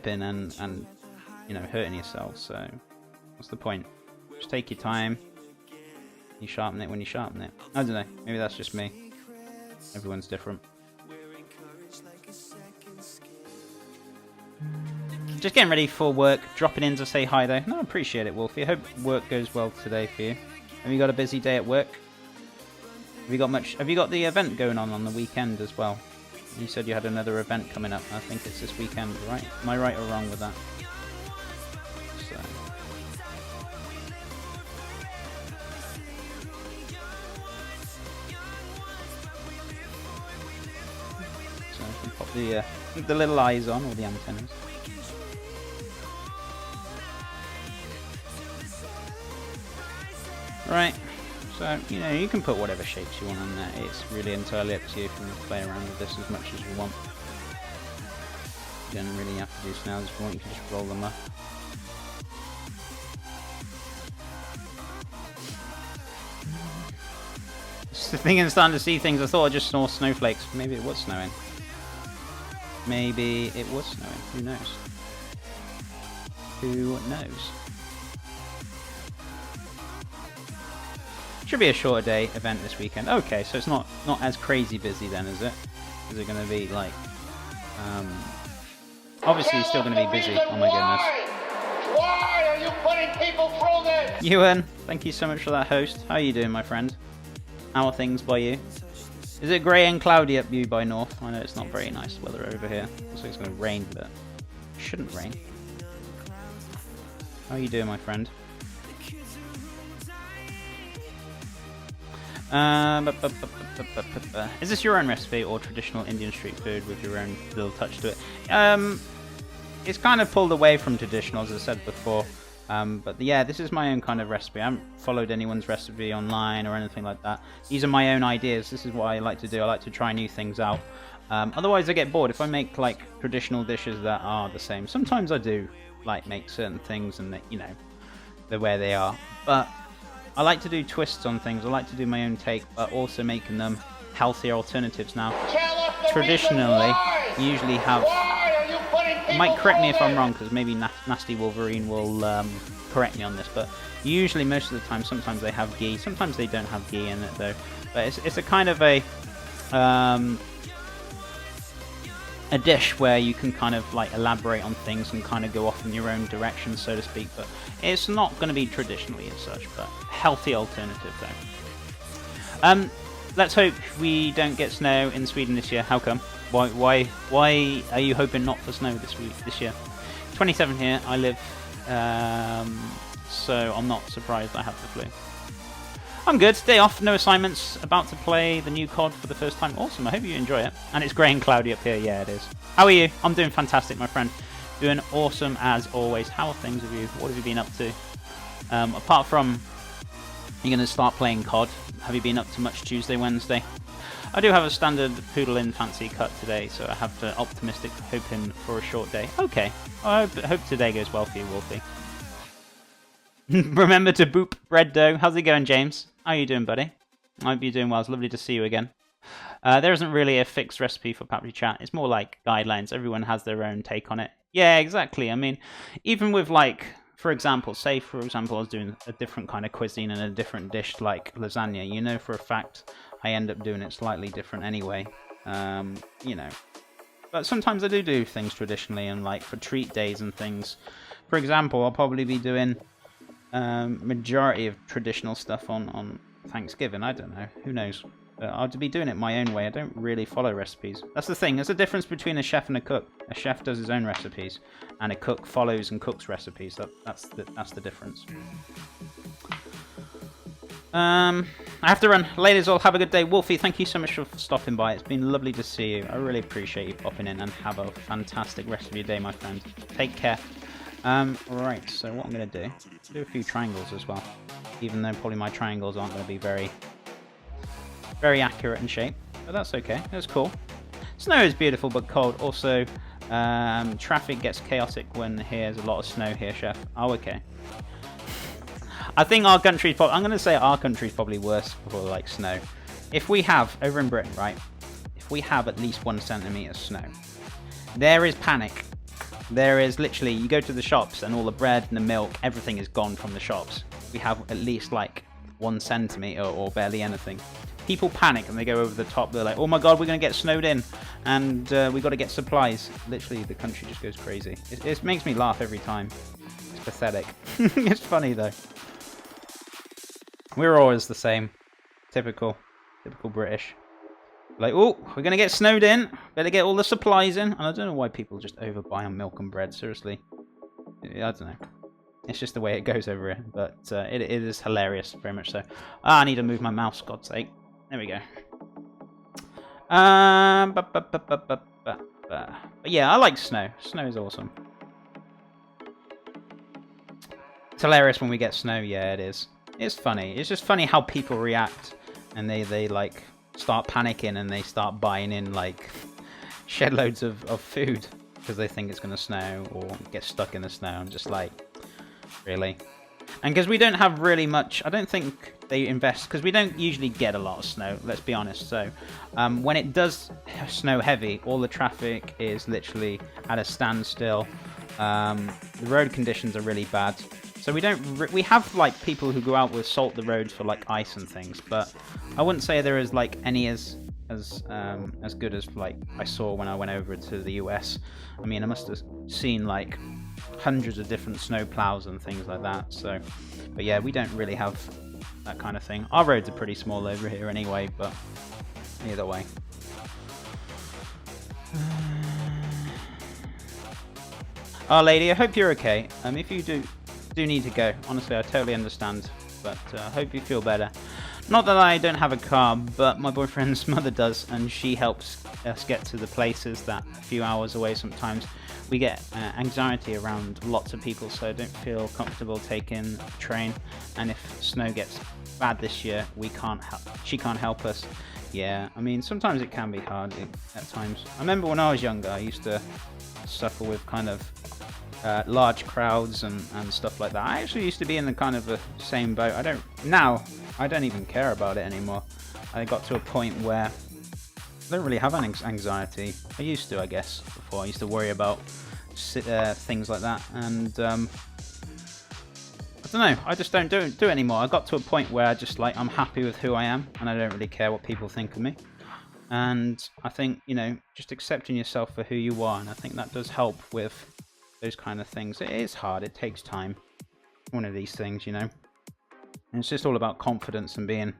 slipping and you know, hurting yourself. So what's the point? Just take your time. You sharpen it when you sharpen it. I don't know. Maybe that's just me. Everyone's different. Just getting ready for work. Dropping in to say hi though. No, I appreciate it, Wolfie. I hope work goes well today for you. Have you got a busy day at work? Have you got much? Have you got the event going on the weekend as well? You said you had another event coming up. I think it's this weekend, right? Am I right or wrong with that? So. So I can pop the little eyes on, or the antennas. Right. So, you know, you can put whatever shapes you want on there. It's really entirely up to you if you want to play around with this as much as you want. You don't really have to do snails if you want, you can just roll them up. It's the thing in starting to see things, I thought I just saw snowflakes. Maybe it was snowing. Maybe it was snowing. Who knows? Who knows? Should be a shorter day event this weekend. Okay, so it's not as crazy busy then, is it? Is it going to be like... obviously still going to be busy. Oh my goodness. Why are you putting people through this? Ewan, thank you so much for that host. How are you doing, my friend? How are things by you? Is it grey and cloudy up you by north? I know it's not very nice weather over here. Looks like it's going to rain, but it shouldn't rain. How are you doing, my friend? Is this your own recipe or traditional Indian street food with your own little touch to it? It's kind of pulled away from traditional, as I said before. But yeah, this is my own kind of recipe. I haven't followed anyone's recipe online or anything like that. These are my own ideas. This is what I like to do. I like to try new things out. Otherwise I get bored. If I make like traditional dishes that are the same, sometimes I do like make certain things and you know, they're where they are. But I like to do twists on things. I like to do my own take, but also making them healthier alternatives. Now, traditionally, you usually have... You might correct me if I'm wrong, because maybe Nasty Wolverine will correct me on this, but usually, most of the time, sometimes they have ghee. Sometimes they don't have ghee in it, though. But it's a kind of a dish where you can kind of like elaborate on things and kind of go off in your own direction, so to speak. But it's not going to be traditionally as such, but healthy alternative though. Let's hope we don't get snow in Sweden this year. How come? Why are you hoping not for snow this year? 27 here. I live, so I'm not surprised I have the flu. I'm good. Day off, no assignments. About to play the new COD for the first time. Awesome. I hope you enjoy it. And it's grey and cloudy up here. Yeah, it is. How are you? I'm doing fantastic, my friend. Doing awesome as always. How are things with you? What have you been up to? Apart from you're going to start playing COD, have you been up to much Tuesday, Wednesday? I do have a standard poodle in fancy cut today, so I have to optimistic hoping for a short day. Okay. I hope today goes well for you, Wolfie. Remember to boop bread dough. How's it going, James? How are you doing, buddy? I hope you're doing well. It's lovely to see you again. There isn't really a fixed recipe for Pappy Chat. It's more like guidelines. Everyone has their own take on it. Yeah, exactly. I mean, even with like, for example, say for example I was doing a different kind of cuisine and a different dish like lasagna. You know for a fact I end up doing it slightly different anyway. You know. But sometimes I do things traditionally and like for treat days and things. For example, I'll probably be doing majority of traditional stuff on Thanksgiving. I don't know. Who knows? I'll be doing it my own way. I don't really follow recipes. That's the thing. There's a difference between a chef and a cook. A chef does his own recipes, and a cook follows and cooks recipes. That's the difference. I have to run. Ladies, all have a good day. Wolfie, thank you so much for stopping by. It's been lovely to see you. I really appreciate you popping in, and have a fantastic rest of your day, my friend. Take care. Right, so what I'm going to do a few triangles as well, even though probably my triangles aren't going to be very accurate in shape, but that's okay. That's cool. Snow is beautiful but cold. Also, traffic gets chaotic when there's a lot of snow here, Chef. Oh, okay. I think our country's probably... I'm going to say our country's probably worse for, like, snow. If we have, over in Britain, right, if we have at least 1 centimetre of snow, there is panic There is literally, you go to the shops and all the bread and the milk, everything is gone from the shops. We have at least like 1 centimetre or barely anything. People panic and they go over the top. They're like, oh my god, we're going to get snowed in and we got to get supplies. Literally, the country just goes crazy. It makes me laugh every time. It's pathetic. It's funny though. We're always the same. Typical British. Like, oh, we're going to get snowed in. Better get all the supplies in. And I don't know why people just overbuy on milk and bread. Seriously. I don't know. It's just the way it goes over here. But it is hilarious. Very much so. I need to move my mouse, God's sake. There we go. But yeah, I like snow. Snow is awesome. It's hilarious when we get snow. Yeah, it is. It's funny. It's just funny how people react. And they like... start panicking and they start buying in like shed loads of food because they think it's going to snow or get stuck in the snow. I'm just like, really? And because we don't have really much, I don't think they invest, because we don't usually get a lot of snow, let's be honest. So when it does snow heavy, all the traffic is literally at a standstill. The road conditions are really bad. So we have like people who go out with salt the roads for like ice and things, but I wouldn't say there is like any as good as like I saw when I went over to the US. I mean, I must have seen like hundreds of different snow plows and things like that. So, but yeah, we don't really have that kind of thing. Our roads are pretty small over here anyway, but either way. Oh, lady, I hope you're okay. If you do need to go, honestly, I totally understand, but I hope you feel better. Not that I don't have a car, but my boyfriend's mother does, and she helps us get to the places that a few hours away sometimes. We get anxiety around lots of people, so I don't feel comfortable taking the train, and if snow gets bad this year, she can't help us. Yeah, I mean, sometimes it can be hard at times. I remember when I was younger, I used to suffer with kind of large crowds and stuff like that. I actually used to be in the kind of the same boat. I don't even care about it anymore. I got to a point where I don't really have an anxiety. I used to, I guess, before. I used to worry about things like that, and I don't know. I just don't do it anymore. I got to a point where I just like, I'm happy with who I am, and I don't really care what people think of me. And I think, you know, just accepting yourself for who you are, and I think that does help with those kind of things. It is hard. It takes time. One of these things, you know. And it's just all about confidence and being,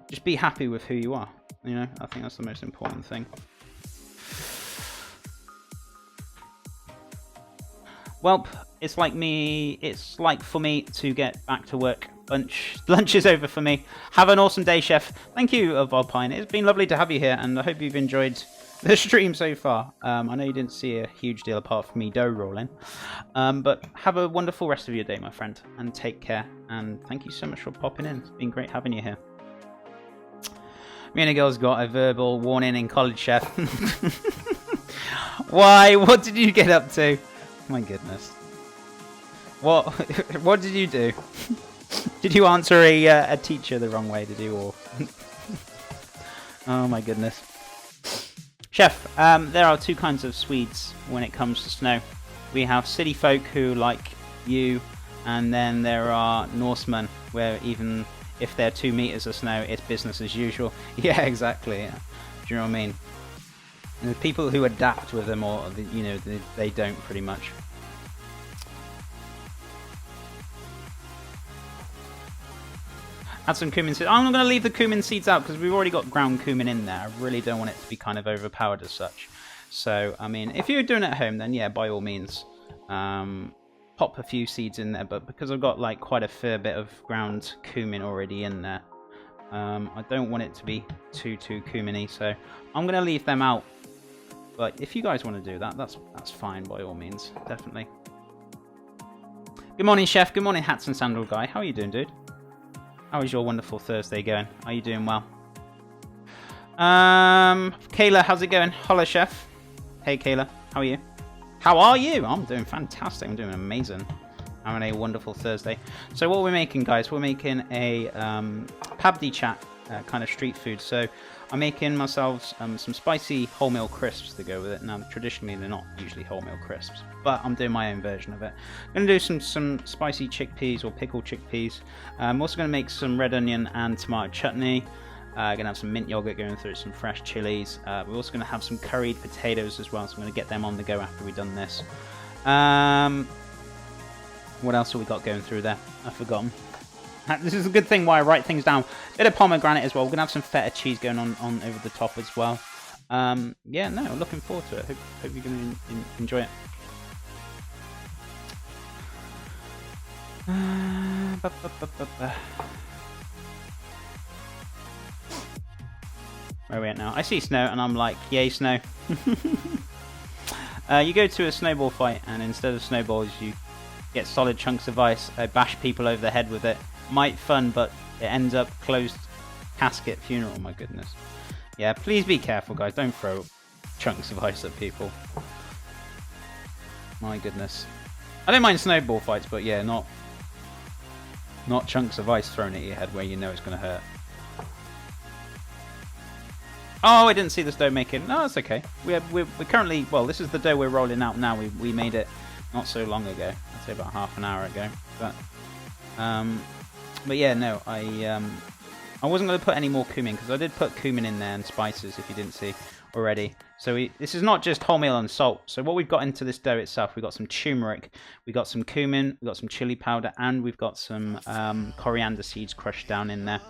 just be happy with who you are. You know, I think that's the most important thing. Well, it's like for me to get back to work. Lunch is over for me. Have an awesome day, chef. Thank you, Volpine. It's been lovely to have you here, and I hope you've enjoyed the stream so far. I know you didn't see a huge deal apart from me dough rolling, but have a wonderful rest of your day, my friend, and take care. And thank you so much for popping in. It's been great having you here. Me and a girl's got a verbal warning in college, chef. Why? What did you get up to? My goodness. What did you do? Did you answer a teacher the wrong way? Did you? Or oh my goodness. Chef, there are two kinds of Swedes when it comes to snow. We have city folk who, like you, and then there are Norsemen, where even if they're 2 meters of snow, it's business as usual. Yeah, exactly. Yeah. Do you know what I mean? And the people who adapt with them, or you know, they don't pretty much. Add some cumin seeds. I'm not going to leave the cumin seeds out because we've already got ground cumin in there. I really don't want it to be kind of overpowered as such. So, I mean, if you're doing it at home, then yeah, by all means, pop a few seeds in there. But because I've got like quite a fair bit of ground cumin already in there, I don't want it to be too cuminy. So I'm going to leave them out. But if you guys want to do that, that's fine by all means, definitely. Good morning, chef. Good morning, hats and sandal guy. How are you doing, dude? How is your wonderful Thursday going? Are you doing well? Kayla, how's it going? Hello, chef. Hey, Kayla. How are you? How are you? I'm doing fantastic. I'm doing amazing. Having a wonderful Thursday. So what we're making, guys, we're making a Pabdi chat kind of street food. So I'm making myself some spicy wholemeal crisps to go with it. Now, traditionally, they're not usually wholemeal crisps, but I'm doing my own version of it. I'm going to do some spicy chickpeas or pickled chickpeas. I'm also going to make some red onion and tomato chutney. Going to have some mint yogurt going through it, some fresh chilies. We're also going to have some curried potatoes as well, so I'm going to get them on the go after we've done this. What else have we got going through there? I've forgotten. This is a good thing why I write things down. Bit of pomegranate as well. We're going to have some feta cheese going on over the top as well. Yeah, no, looking forward to it. Hope you're going to enjoy it. Where are we at now? I see snow and I'm like, yay snow. You go to a snowball fight and instead of snowballs you get solid chunks of ice. I bash people over the head with it. Might fun, but it ends up closed casket funeral. Oh my goodness. Yeah, please be careful, guys. Don't throw chunks of ice at people. My goodness. I don't mind snowball fights, but yeah, not chunks of ice thrown at your head where you know it's going to hurt. Oh, I didn't see this dough making. No, it's okay. We're currently, well, this is the dough we're rolling out now. We made it not so long ago. I'd say about half an hour ago. But yeah, no, I wasn't going to put any more cumin because I did put cumin in there and spices if you didn't see already. So this is not just wholemeal and salt. So what we've got into this dough itself, we've got some turmeric, we got some cumin, we've got some chili powder, and we've got some coriander seeds crushed down in there.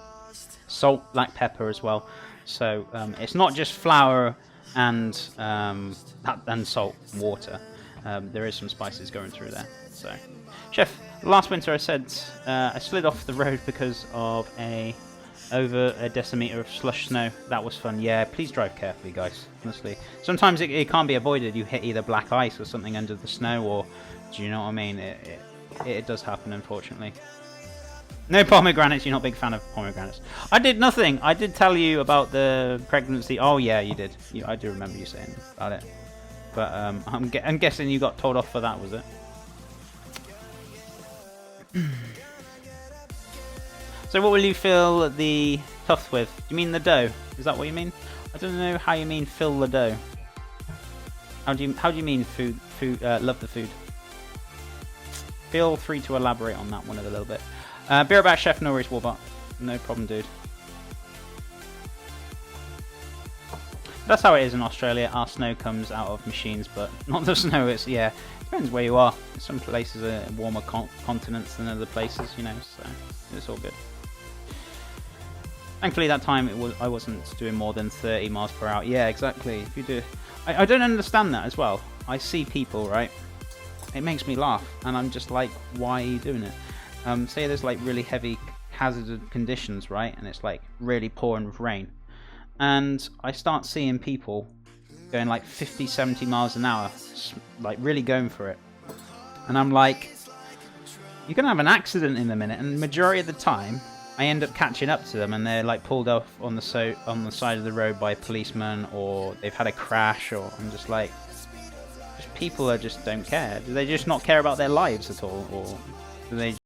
Salt, black pepper as well. So it's not just flour and salt, water. There is some spices going through there. So, Chef, last winter I said I slid off the road because of over a decimeter of slush snow. That was fun. Yeah, please drive carefully, guys. Honestly, sometimes it can't be avoided. You hit either black ice or something under the snow, or do you know what I mean? It does happen, unfortunately. No pomegranates. You're not a big fan of pomegranates. I did nothing. I did tell you about the pregnancy. Oh yeah, you did. I do remember you saying about it. But I'm guessing you got told off for that, was it? So what will you fill the tufts with? Do you mean the dough? Is that what you mean? I don't know how you mean fill the dough. How do you mean food? Love the food. Feel free to elaborate on that one a little bit. Be right back, Chef. No worries, Warbot. No problem, dude. That's how it is in Australia. Our snow comes out of machines, but not the snow. It's, yeah, depends where you are. Some places are warmer continents than other places, you know, so it's all good. Thankfully, that time I wasn't doing more than 30 miles per hour. Yeah, exactly. If you do, I don't understand that as well. I see people, right? It makes me laugh, and I'm just like, why are you doing it? Say there's like really heavy hazardous conditions, right? And it's like really pouring with rain. And I start seeing people going like 50, 70 miles an hour, like really going for it. And I'm like, you're going to have an accident in a minute. And the majority of the time, I end up catching up to them and they're like pulled off on the side of the road by a policeman, or they've had a crash, or I'm just like, people just don't care. Do they just not care about their lives at all? Or do they